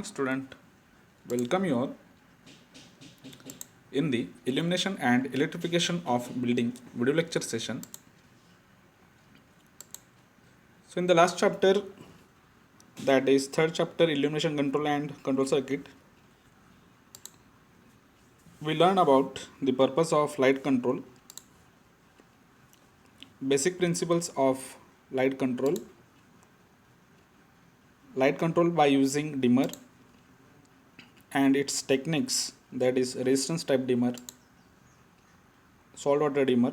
Student, welcome you all in the illumination and electrification of building video lecture session. So in the last chapter, that is third chapter, illumination control and control circuit, we learn about the purpose of light control, basic principles of light control by using dimmer and its techniques, that is resistance type dimmer, salt water dimmer,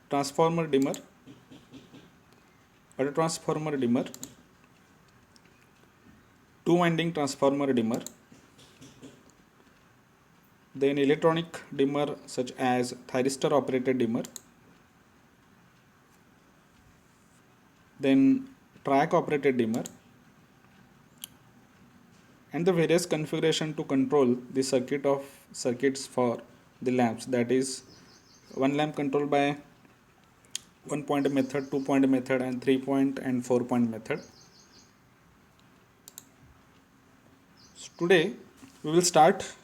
transformer dimmer, auto transformer dimmer, two winding transformer dimmer, then electronic dimmer such as thyristor operated dimmer, then track operated dimmer, and the various configuration to control the circuits for the lamps, that is one lamp controlled by 1-point method, 2-point method, and 3-point and 4-point method. So today we will start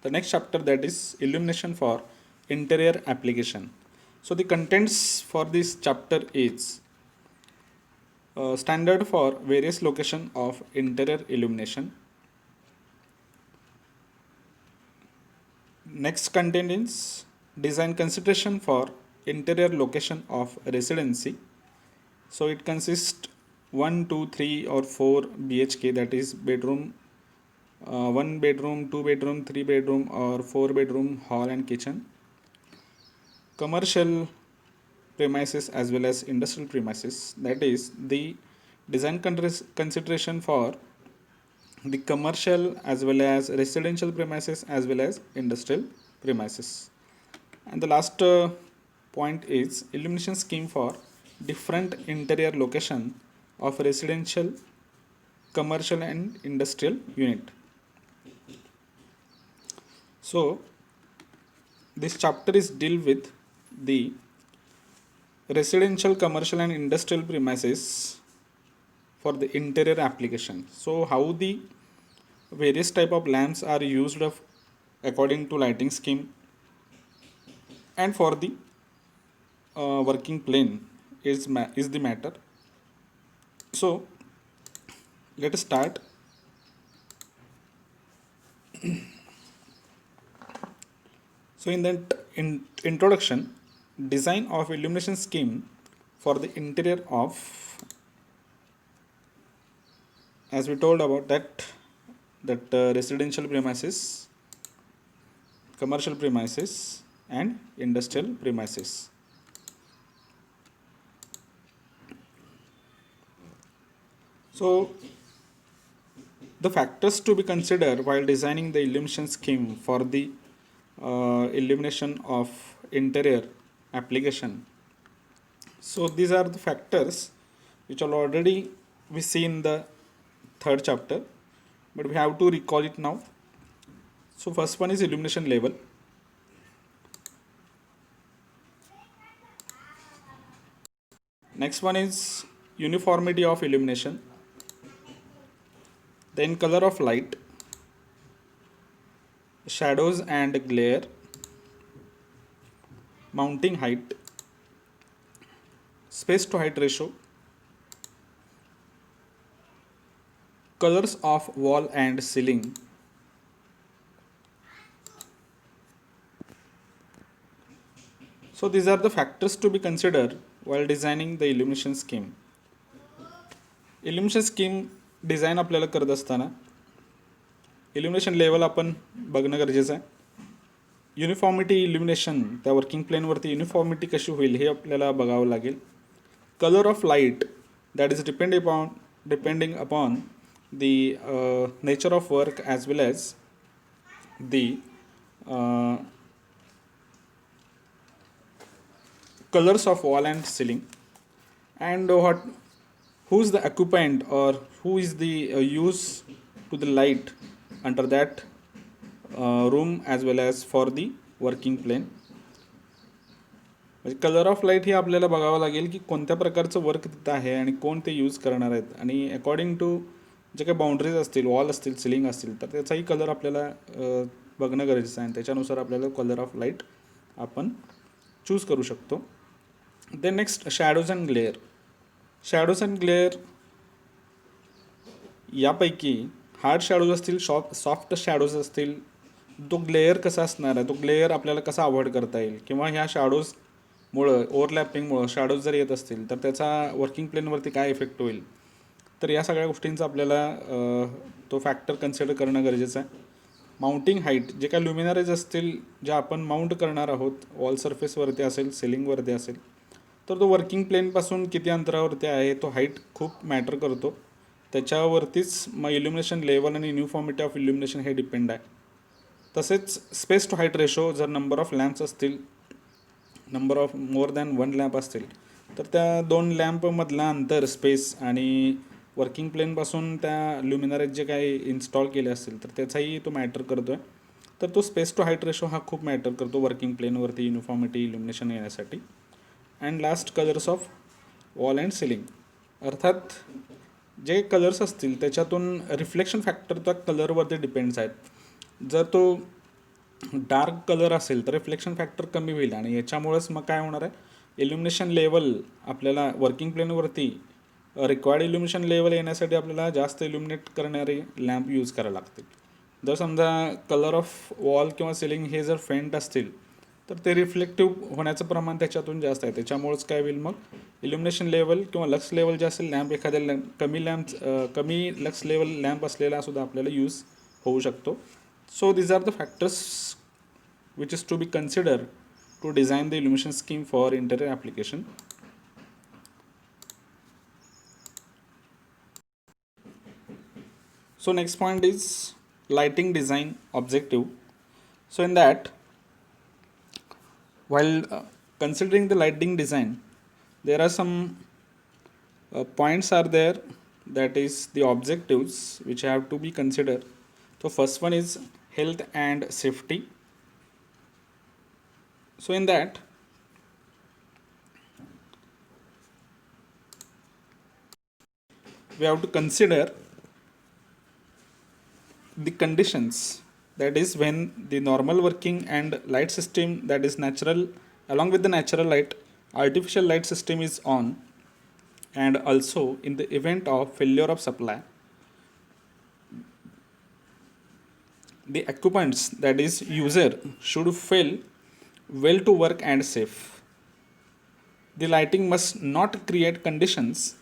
the next chapter, that is illumination for interior application. So the contents for this chapter is standard for various location of interior illumination. Next content is design consideration for interior location of residency. So it consists 1, 2, 3 or 4 BHK, that is bedroom, 1 bedroom, 2 bedroom, 3 bedroom or 4 bedroom, hall and kitchen, commercial premises as well as industrial premises, that is the design consideration for the commercial as well as residential premises as well as industrial premises. And the last point is illumination scheme for different interior location of residential, commercial and industrial unit. So this chapter is deal with the residential, commercial and industrial premises for the interior application. So how the various type of lamps are used according to lighting scheme, and for the working plane is the matter. So let us start. So in that introduction, design of illumination scheme for the interior of, as we told about that residential premises, commercial premises and industrial premises. So the factors to be considered while designing the illumination scheme for the illumination of interior application. So these are the factors which are already we see in the third chapter, but we have to recall it now. So first one is illumination level. Next one is uniformity of illumination. Then color of light, shadows and glare, mounting height, space to height ratio, colors of wall and ceiling, so these are the factors to be considered while designing the illumination scheme. Illumination scheme design आपल्याला करत असताना इल्युमिनेशन level आपण बघणं गरजेचं आहे. Uniformity इल्युमिनेशन त्या working प्लेनवरती uniformity कशी होईल हे आपल्याला बघावं लागेल. Colour of light, that is depending upon the nature of work as well as the colors of wall and ceiling, and who is the occupant or who is the use to the light under that room as well as for the working plane. म्हणजे colour of light हे आपल्याला बघावं लागेल की कोणत्या प्रकारचं work तिथं आहे आणि कोण ते यूज करणार आहेत, आणि अकॉर्डिंग टू जे काही बाउंड्रीज असतील, वॉल असतील, सिलिंग असतील, तर त्याचाही कलर आपल्याला बघणं गरजेचं आहे आणि त्याच्यानुसार आपल्याला कलर ऑफ लाईट आपण चूज करू शकतो. Then next shadows and glare. Shadows and glare यापैकी हार्ड शॅडोज असतील, सॉफ्ट शॅडोज असतील, तो ग्लेअर कसा असणार आहे, तो ग्लेअर आपल्याला कसा अवॉइड करता येईल, किंवा ह्या शॅडोजमुळं ओव्हरलॅपिंगमुळं शॅडोज जर येत असतील तर त्याचा वर्किंग प्लेनवरती काय इफेक्ट होईल. तर या सगळ्या गोष्टींचा आपल्याला तो फॅक्टर कन्सिडर करणं गरजेचं आहे. माउंटिंग हाईट, जे काय ल्युमिनरीज असतील ज्या आपण माउंट करणार आहोत, वॉल सरफेसवरती असेल, सिलिंगवरती असेल, तर तो वर्किंग प्लेनपासून किती अंतरावरती आहे, तो हाईट खूप मॅटर करतो. त्याच्यावरतीच मग इल्युमिनेशन लेवल आणि युनिफॉर्मिटी ऑफ इल्युमिनेशन हे डिपेंड आहे. तसेच स्पेस टू हाईट रेशो, जर नंबर ऑफ लॅम्प्स असतील, number of more than 1 lamp असतील, तर त्या 2 लॅम्पमधला अंतर स्पेस आणि वर्किंग प्लेनपासून त्या ल्युमिनरीज जे काही इन्स्टॉल केले असतील तर त्याचाही तो मॅटर करतो आहे. तर तो स्पेस टू हाईट रेशो हा खूप मॅटर करतो वर्किंग प्लेनवरती युनिफॉर्मिटी इल्युमिनेशन येण्यासाठी. And last colours of wall and ceiling. अर्थात जे कलर्स असतील त्याच्यातून रिफ्लेक्शन फॅक्टर त्या कलरवरती डिपेंड्स आहेत. जर तो डार्क कलर असेल तर रिफ्लेक्शन फॅक्टर कमी होईल आणि याच्यामुळंच मग काय होणार आहे, इल्युमिनेशन लेवल आपल्याला वर्किंग प्लेनवरती रिक्वायर्ड इल्युमिनेशन लेवल येण्यासाठी आपल्याला जास्त इल्युमिनेट करणारे लॅम्प यूज करायला लागतील. जर समजा कलर ऑफ वॉल किंवा सिलिंग हे जर फेंट असतील तर ते रिफ्लेक्टिव्ह होण्याचं प्रमाण त्याच्यातून जास्त आहे. त्याच्यामुळंच काय होईल, मग इल्युमिनेशन लेवल किंवा लक्स लेवल जे असेल लॅम्प, एखाद्या कमी लक्स लेवल लॅम्प असलेला सुद्धा आपल्याला यूज होऊ शकतो. सो these are the factors which is to be considered to design the illumination scheme for interior application. So next point is lighting design objective. So in that, while considering the lighting design, there are some points are there, that is the objectives which have to be considered. So first one is health and safety. So in that, we have to consider the conditions, that is when the normal working and light system, that is natural, along with the natural light, artificial light system is on, and also in the event of failure of supply, the occupants, that is user, should feel well to work and safe. The lighting must not create conditions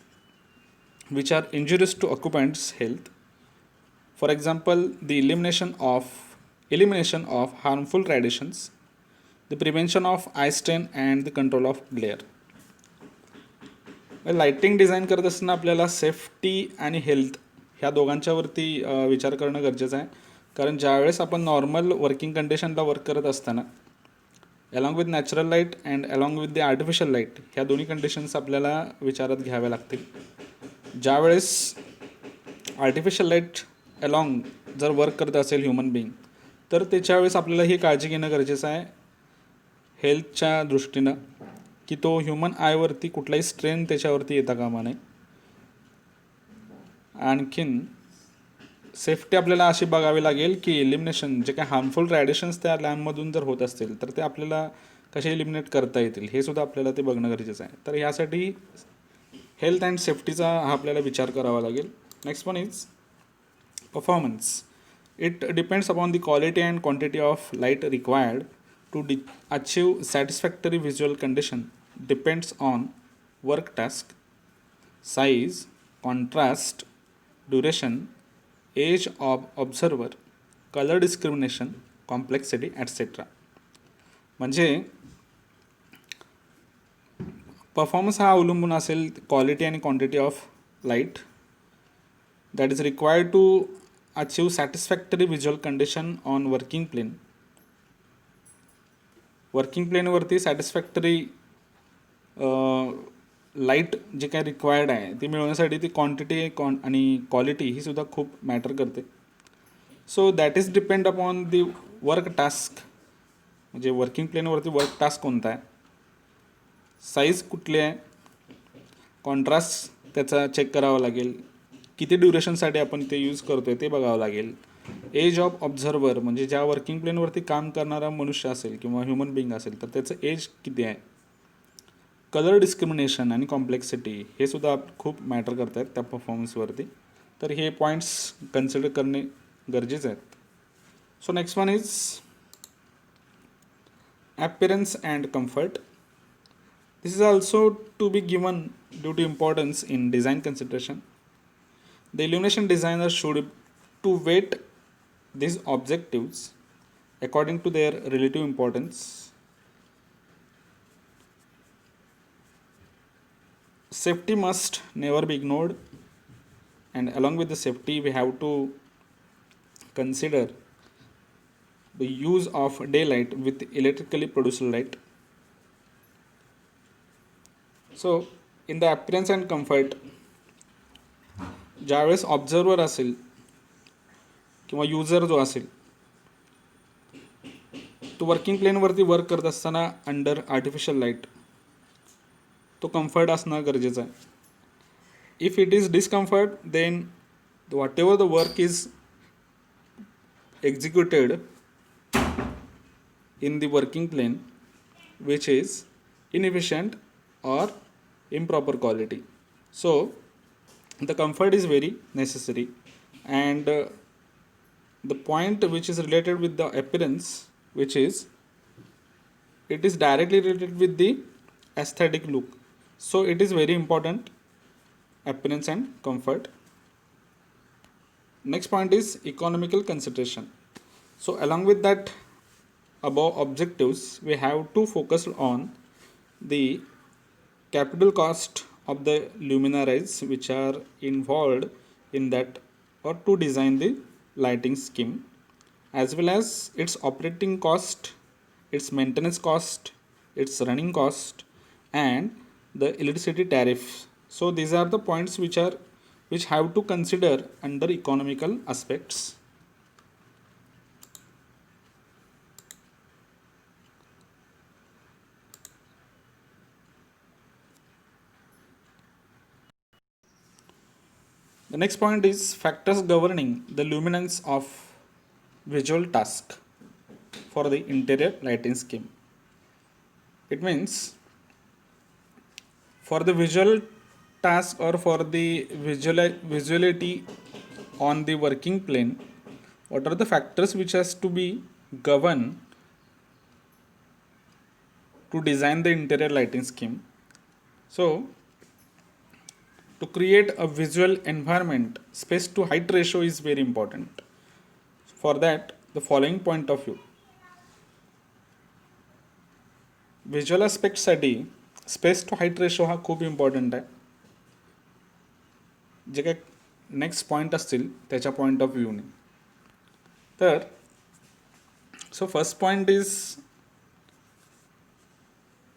which are injurious to occupants' health. For example, the elimination of harmful radiations, the prevention of eye strain and the control of glare. Lighting design करत असताना आपल्याला safety आणि health ह्या दोघांच्यावरती विचार करणं गरजेचं आहे. कारण ज्यावेळेस आपण नॉर्मल वर्किंग कंडिशनला वर्क करत असताना along with natural light and along with the artificial light ह्या दोन्ही कंडिशन्स आपल्याला विचारात घ्याव्या लागतील. ज्यावेळेस आर्टिफिशियल लाईट अलॉंग जर वर्क करत असेल ह्युमन बिईंग, तर त्याच्यावेळेस आपल्याला ही काळजी घेणं गरजेचं आहे हेल्थच्या दृष्टीनं, की तो ह्युमन आयवरती कुठलाही स्ट्रेन त्याच्यावरती येता कामा नये. आणखीन सेफ्टी आपल्याला अशी बघावी लागेल की इलिमिनेशन जे काही हार्मफुल रॅडिएशन्स त्या लॅम्पमधून जर होत असतील तर ते आपल्याला कसे इलिमिनेट करता येतील हे सुद्धा आपल्याला ते बघणं गरजेचं आहे. तर ह्यासाठी हेल्थ अँड सेफ्टीचा हा आपल्याला विचार करावा लागेल. Next one is performance. It depends upon the quality and quantity of light required to achieve satisfactory visual condition depends on work task, size, contrast, duration, age of observer, color discrimination, complexity, etc. म्हणजे performance हा अवलंबून असेल quality आणि quantity of light that is required to achieve satisfactory visual condition on working plane. Working प्लेनवरती satisfactory light जे काय required आहे ती मिळवण्यासाठी ती क्वांटिटी आणि क्वालिटी ही सुद्धा खूप मॅटर करते. So that is depend upon the work task, म्हणजे वर्किंग प्लेनवरती वर्क टास्क कोणता आहे, साईज कुठली आहे, कॉन्ट्रास्ट त्याचा चेक करावा लागेल, किती ड्युरेशनसाठी आपण ते यूज करतोय ते बघावं लागेल. एज ऑफ ऑब्झर्वर म्हणजे ज्या वर्किंग प्लेनवरती काम करणारा मनुष्य असेल किंवा ह्युमन बिंग असेल तर त्याचं एज किती आहे. कलर डिस्क्रिमिनेशन आणि कॉम्प्लेक्सिटी हे सुद्धा खूप मॅटर करत आहेत त्या परफॉर्मन्सवरती. तर हे पॉईंट्स कन्सिडर करणे गरजेचे आहेत. So next one is appearance and comfort. This is also to be given due to importance in design consideration. The illumination designer should to weight these objectives according to their relative importance. Safety must never be ignored, and along with the safety we have to consider the use of daylight with electrically produced light. So in the appearance and comfort, ज्यावेळेस observer असेल किंवा user जो असेल तो working प्लेनवरती work करत असताना under artificial light तो comfort असणं गरजेचं आहे. If it is discomfort then whatever the work is executed in the working plane which is inefficient or improper quality. So the comfort is very necessary, and the point which is related with the appearance, which is it is directly related with the aesthetic look. So it is very important, appearance and comfort. Next point is economical consideration. So along with that above objectives, we have to focus on the capital cost of the luminaries which are involved in that or to design the lighting scheme, as well as its operating cost, its maintenance cost, its running cost, and the electricity tariff. So these are the points which have to consider under economical aspects. The next point is factors governing the luminance of visual task for the interior lighting scheme. It means for the visual task or for the visuality on the working plane, what are the factors which has to be governed to design the interior lighting scheme. So to create a visual environment, space to height ratio is very important. For that, the following point of view. Visual ॲस्पेक्टसाठी space to height ratio हा खूप important आहे. जे काही next point असतील त्याच्या point of व्ह्यूने. तर so first point is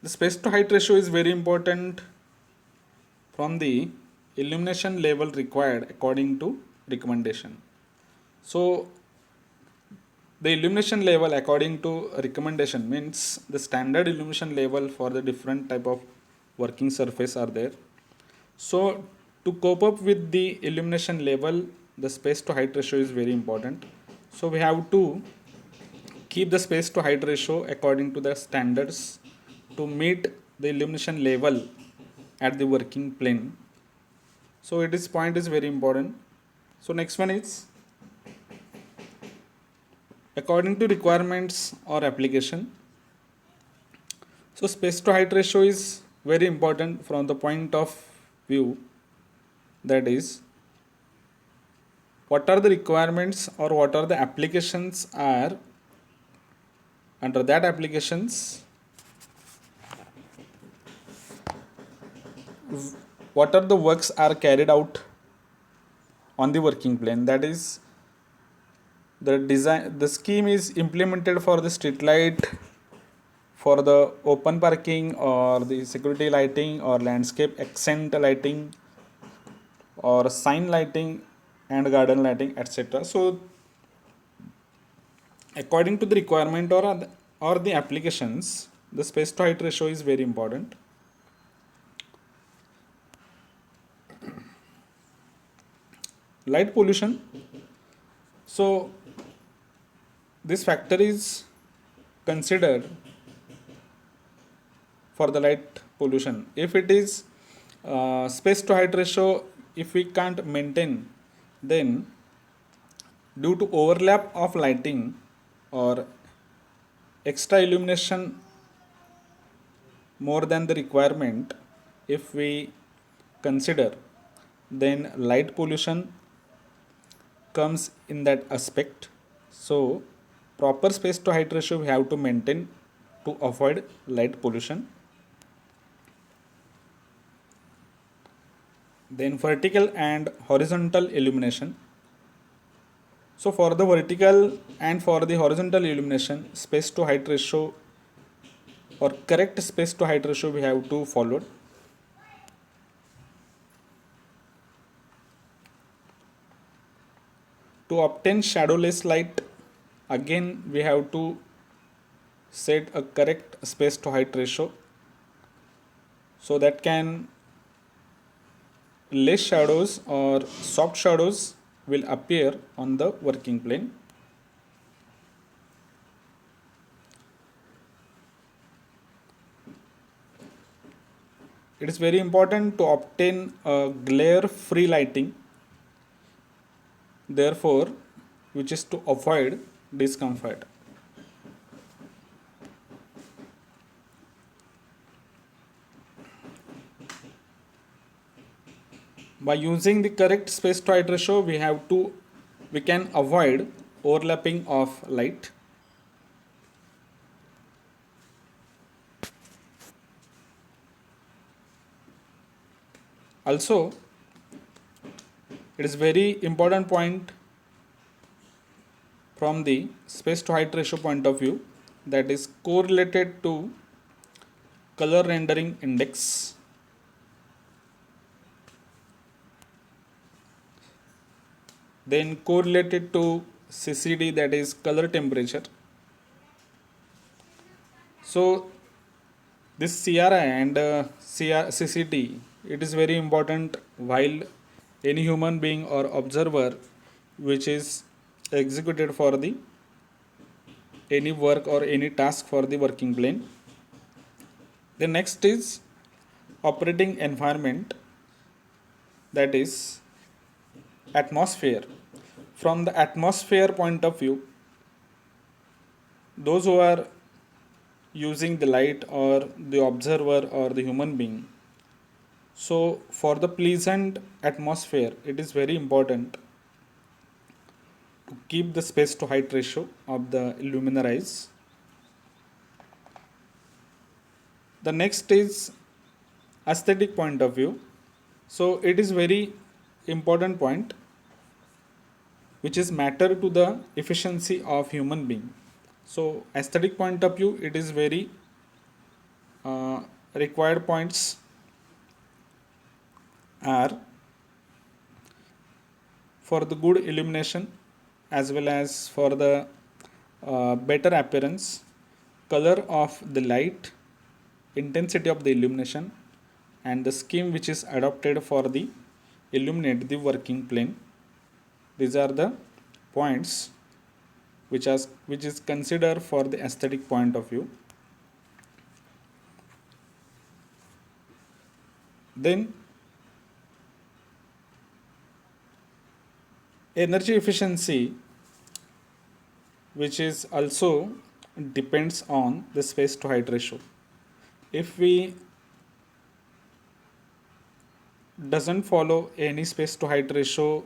the space to height ratio is very important from the illumination level required according to recommendation. So the illumination level according to recommendation means the standard illumination level for the different type of working surface are there. So to cope up with the illumination level, the space to height ratio is very important. So we have to keep the space to height ratio according to the standards to meet the illumination level at the working plane. So this point is very important. So next one is according to requirements or application. So space to height ratio is very important from the point of view, that is what are the requirements or what are the applications are under that applications. What are the works are carried out on the working plane, that is the design, the scheme is implemented for the street light, for the open parking or the security lighting or landscape accent lighting or sign lighting and garden lighting, etc. So according to the requirement or the applications, the space to height ratio is very important. Light pollution. So this factor is considered for the light pollution. If it is space to height ratio, if we can't maintain, then due to overlap of lighting or extra illumination more than the requirement, if we consider, then light pollution comes in that aspect. So proper space to height ratio we have to maintain to avoid light pollution. Then vertical and horizontal illumination. So for the vertical and for the horizontal illumination, space to height ratio or correct space to height ratio we have to follow. To obtain shadowless light, again we have to set a correct space to height ratio, so that can less shadows or soft shadows will appear on the working plane. It is very important to obtain a glare free lighting, therefore which is to avoid discomfort. By using the correct space to height ratio, we can avoid overlapping of light. Also, it is very important point from the space to height ratio point of view, that is correlated to color rendering index. Then correlated to CCD, that is color temperature. So this CRI and CCD, it is very important while any human being or observer which is executed for the any work or any task for the working plane. The next is operating environment, that is atmosphere. From the atmosphere point of view, those who are using the light or the observer or the human being, so for the pleasant atmosphere, it is very important to keep the space to height ratio of the luminarize. The next is aesthetic point of view. So it is very important point which is matter to the efficiency of human being. So aesthetic point of view, it is very required points are for the good illumination as well as for the better appearance, color of the light, intensity of the illumination, and the scheme which is adopted for the illuminate the working plane. These are the points which is considered for the aesthetic point of view. Then energy efficiency, which is also depends on the space to height ratio. If we doesn't follow any space to height ratio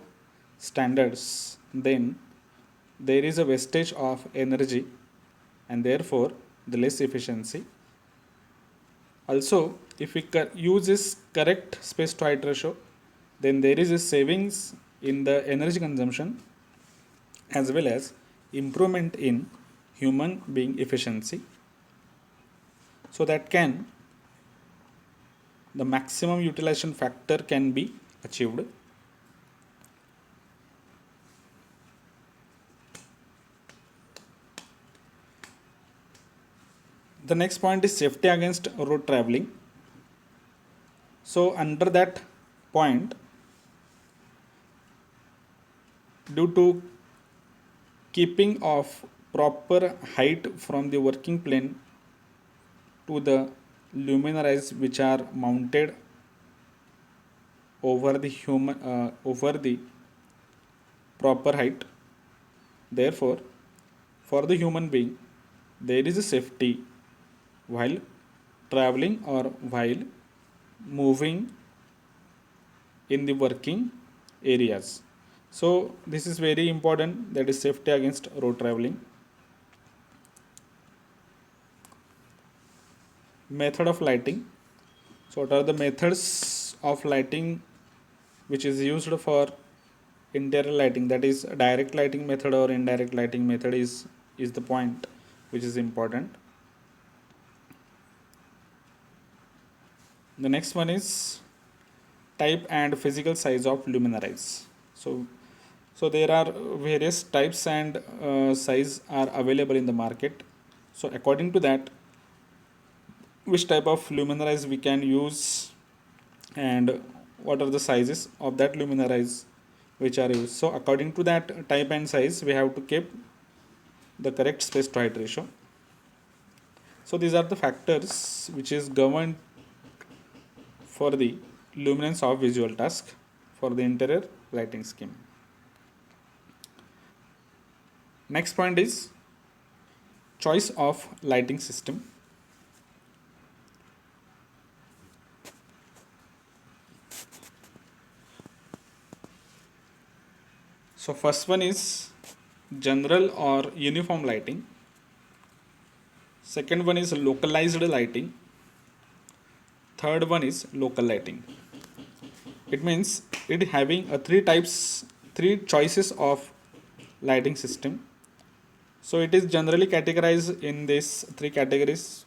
standards, then there is a wastage of energy and therefore the less efficiency. Also, if we use this correct space to height ratio, then there is a savings in the energy consumption as well as improvement in human being efficiency, so that can the maximum utilization factor can be achieved. The next point is safety against road traveling. So under that point, due to keeping of proper height from the working plane to the luminaries which are mounted over the proper height. Therefore, for the human being, there is a safety while traveling or while moving in the working areas. So this is very important, that is safety against road traveling. Method of lighting. So what are the methods of lighting which is used for interior lighting? That is direct lighting method or indirect lighting method is the point which is important. The next one is type and physical size of luminaries. So there are various types and size are available in the market. So according to that, which type of luminaries we can use and what are the sizes of that luminaries which are used. So according to that type and size, we have to keep the correct space to height ratio. So these are the factors which is governed for the luminance of visual task for the interior lighting scheme. Next point is choice of lighting system. So first one is general or uniform lighting. Second one is localized lighting. Third one is local lighting. It means it having three choices of lighting system. So it is generally categorized in these three categories.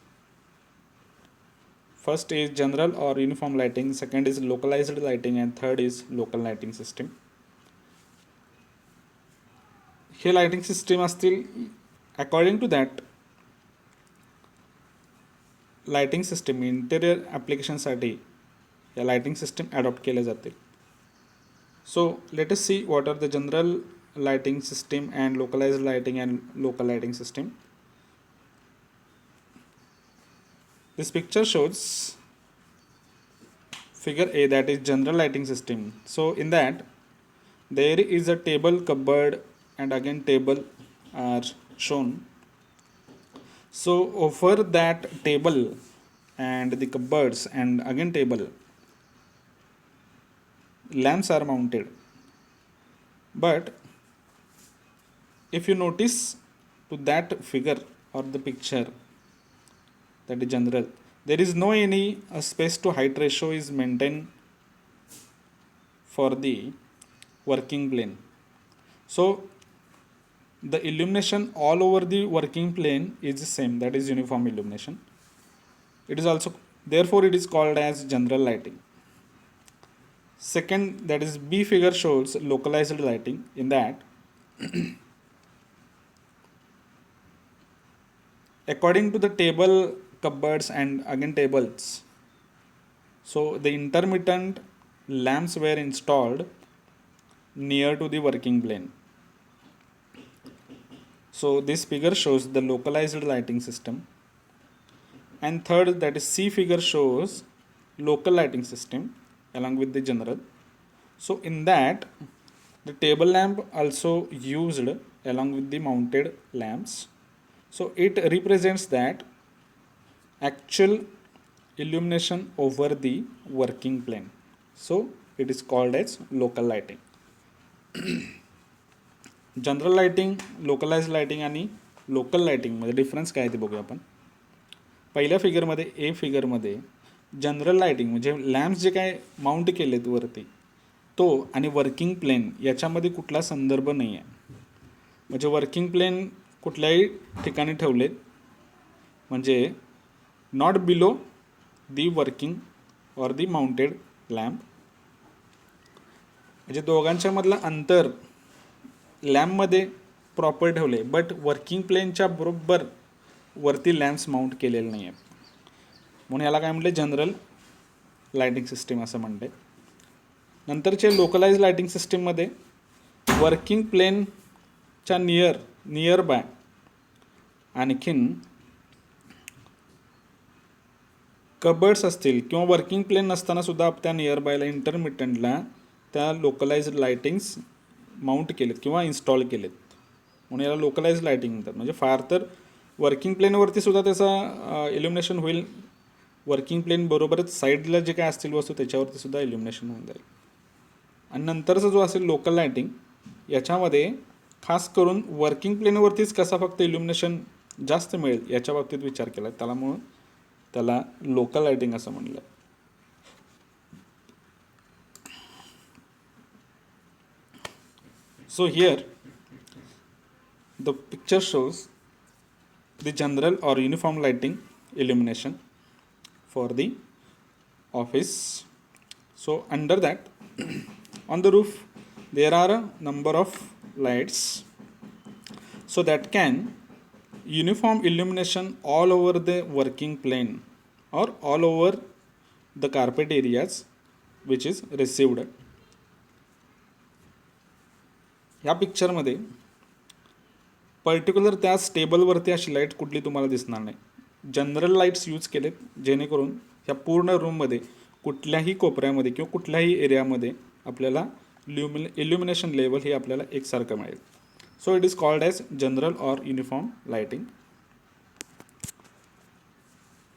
First is general or uniform lighting, second is localized lighting, and third is local lighting system. हे lighting system असतील. According to that lighting system interior ॲप्लिकेशनसाठी या lighting system adopt केल्या जातील. So let us see what are the general lighting system and localized lighting and local lighting system. This picture shows figure A, that is general lighting system. So in that there is a table, cupboard and again table are shown. So over that table and the cupboards and again table, lamps are mounted. But if you notice to that figure or the picture, that is general, there is no any space to height ratio is maintained for the working plane. So the illumination all over the working plane is the same, that is uniform illumination. It is also, therefore it is called as general lighting. Second, that is B figure shows localized lighting. In that according to the table, cupboards and again tables, so the intermittent lamps were installed near to the working plane. So this figure shows the localized lighting system. And third, that is C figure shows local lighting system along with the general. So in that the table lamp also used along with the mounted lamps. So it represents that actual illumination over the working plane. So it is called as local lighting. General lighting, localise lighting आणि local लाइटिंगमध्ये difference काय ते बघूया आपण. पहिल्या फिगरमध्ये ए फिगरमध्ये general lighting म्हणजे lamps जे काय mount केलेत वरती तो आणि वर्किंग प्लेन याच्यामध्ये कुठला संदर्भ नाही आहे. म्हणजे वर्किंग प्लेन कुठल्याही ठिकाणी ठेवलेत म्हणजे not below the working or the mounted lamp. म्हणजे दोघांच्या मधलं अंतर लॅम्पमध्ये प्रॉपर ठेवले, बट वर्किंग प्लेनच्या बरोबर वरती लॅम्प्स माउंट केलेले नाही आहेत. म्हणून याला काय म्हटले, जनरल लाइटिंग सिस्टीम असं म्हणते. नंतरचे लोकलाइज लाइटिंग सिस्टीममध्ये वर्किंग प्लेनच्या नियर बाय आणखीन कबर्ड्स असतील किंवा वर्किंग प्लेन नसताना सुद्धा त्या नियर बायला इंटरमिटंटला त्या लोकलाइज्ड लाइटिंग्स माउंट केलेत किंवा इन्स्टॉल केलेत, म्हणून याला लोकलाइज्ड लाइटिंग म्हणतात. म्हणजे फार तर वर्किंग प्लेनवरती सुद्धा त्याचा इल्युमिनेशन होईल, वर्किंग प्लेन बरोबरच साईडला जे काय असतील वस्तू त्याच्यावरती सुद्धा इल्युमिनेशन होऊन जाईल. आणि नंतरचा जो असेल लोकल लाइटिंग, याच्यामध्ये खास करून वर्किंग प्लेनवरतीच कसा फक्त इल्युमिनेशन जास्त मिळेल याच्या बाबतीत विचार केला, म्हणून त्याला लोकल लाइटिंग असं म्हणलं. So here the picture shows the general or uniform lighting illumination for the office. So under that on the roof there are a number of lights so that can uniform illumination all over the working plane or all over the carpet areas which is received. ह्या पिक्चरमध्ये particular त्या स्टेबलवरती अशी light कुठली तुम्हाला दिसणार नाही. General lights use केलेत जेणेकरून ह्या पूर्ण रूममध्ये कुठल्याही कोपऱ्यामध्ये किंवा कुठल्याही एरियामध्ये आपल्याला इल्युमिनेशन लेवल हे आपल्याला एकसारखं मिळेल. So it is called as general or uniform lighting.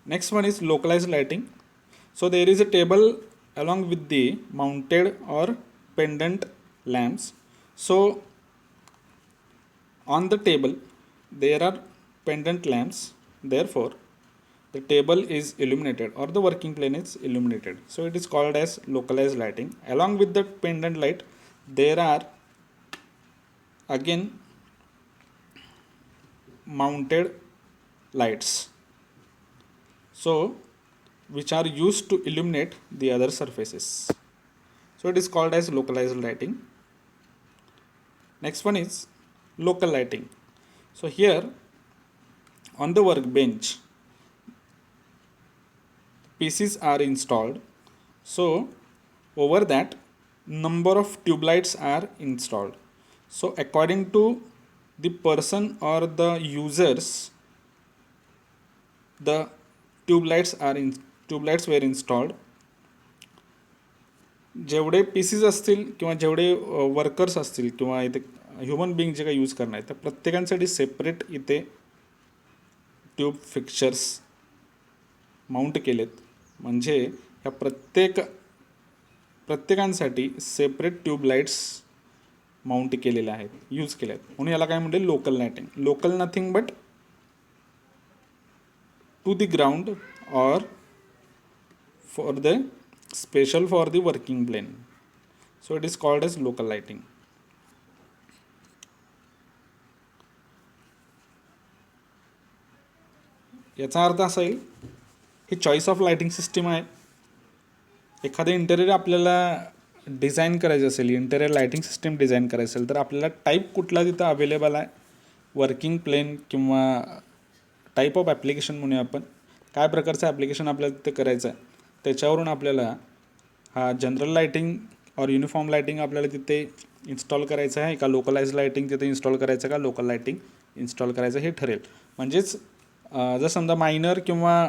Next one is localized lighting. So there is a table along with the mounted or pendant lamps. So on the table there are pendant lamps, therefore the table is illuminated or the working plane is illuminated. So it is called as localized lighting. Along with the pendant light there are again mounted lights, so which are used to illuminate the other surfaces. So it is called as localized lighting. Next one is local lighting. So here on the workbench PCs are installed. So over that number of tube lights are installed. So according to the person or the users, the tube lights were installed. जेवढे PCs असतील किंवा जेवढे workers असतील किंवा इथे human being जे काही use करणार आहेत त्या प्रत्येकांसाठी सेपरेट इथे ट्यूब फिक्चर्स माउंट केलेत. म्हणजे ह्या प्रत्येकांसाठी सेपरेट ट्यूब लाईट्स माउंट केलेल्या आहेत, यूज केल्या आहेत, म्हणून याला काय म्हणते local lighting. Local nothing but to the ground or for the special for the working plane. So it is called as local lighting. याचा अर्थ असा येईल ही चॉईस ऑफ लाइटिंग सिस्टीम आहे. एखादं इंटेरियर आपल्याला डिझाईन करायचं असेल, इंटेरियर लाइटिंग सिस्टीम डिझाईन करायचं असेल तर आपल्याला टाईप कुठला तिथं अवेलेबल आहे, वर्किंग प्लेन किंवा टाईप ऑफ ॲप्लिकेशन म्हणूया आपण, काय प्रकारचं ॲप्लिकेशन आपल्याला तिथे करायचं आहे त्याच्यावरून आपल्याला हा जनरल लाइटिंग और युनिफॉर्म लाइटिंग आपल्याला तिथे इन्स्टॉल करायचं आहे का लोकलाइज लाइटिंग तिथे इन्स्टॉल करायचं का लोकल लाइटिंग इन्स्टॉल करायचं हे ठरेल. म्हणजेच जर समजा मायनर किंवा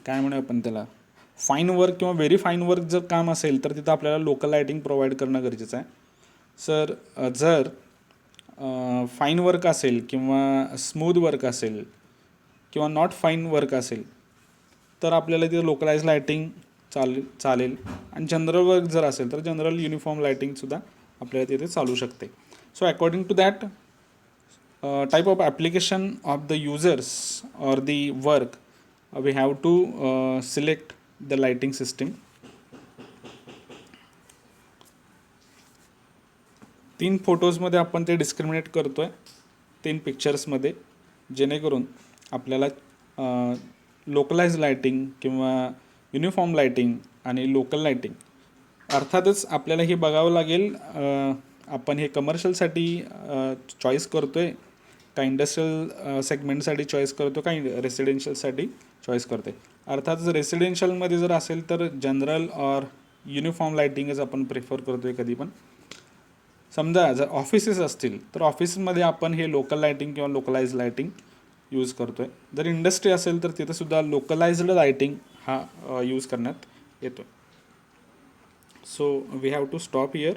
काय म्हणूया आपण त्याला फाईन वर्क किंवा व्हेरी फाईन वर्क जर काम असेल तर तिथं आपल्याला लोकल लाइटिंग प्रोव्हाइड करणं गरजेचं आहे. जर फाईन वर्क असेल किंवा स्मूथ वर्क असेल किंवा नॉट फाईन वर्क असेल तर आपल्याला तिथं लोकलाइज लाइटिंग चालेल. आणि जनरल वर्क जर असेल तर जनरल युनिफॉर्म लाइटिंगसुद्धा आपल्याला तिथे चालू शकते. So according to that type of application of the users or the work we have to select the lighting system. 3 फोटोजमध्ये आपण ते डिस्क्रिमिनेट करतो आहे, 3 पिक्चर्समध्ये, जेणेकरून आपल्याला लोकलाइज लाइटिंग किंवा युनिफॉर्म लाइटिंग आणि लोकल लाइटिंग अर्थातच आपल्याला हे बघावं लागेल आपण हे कमर्शियलसाठी चॉईस करतो आहे का इंडस्ट्रियल सेगमेंटसाठी चॉईस करतो का रेसिडेन्शियलसाठी चॉईस करतो आहे. अर्थातच रेसिडेन्शियलमध्ये जर असेल तर जनरल और युनिफॉर्म लाइटिंगच आपण प्रेफर करतो आहे कधी पण. समजा जर ऑफिसेस असतील तर ऑफिसमध्ये आपण हे लोकल लायटिंग किंवा लोकलाइज लायटिंग यूज करतो आहे. जर इंडस्ट्री असेल तर तिथंसुद्धा लोकलाइज्ड लायटिंग हा यूज करण्यात येतो. So we have to stop here.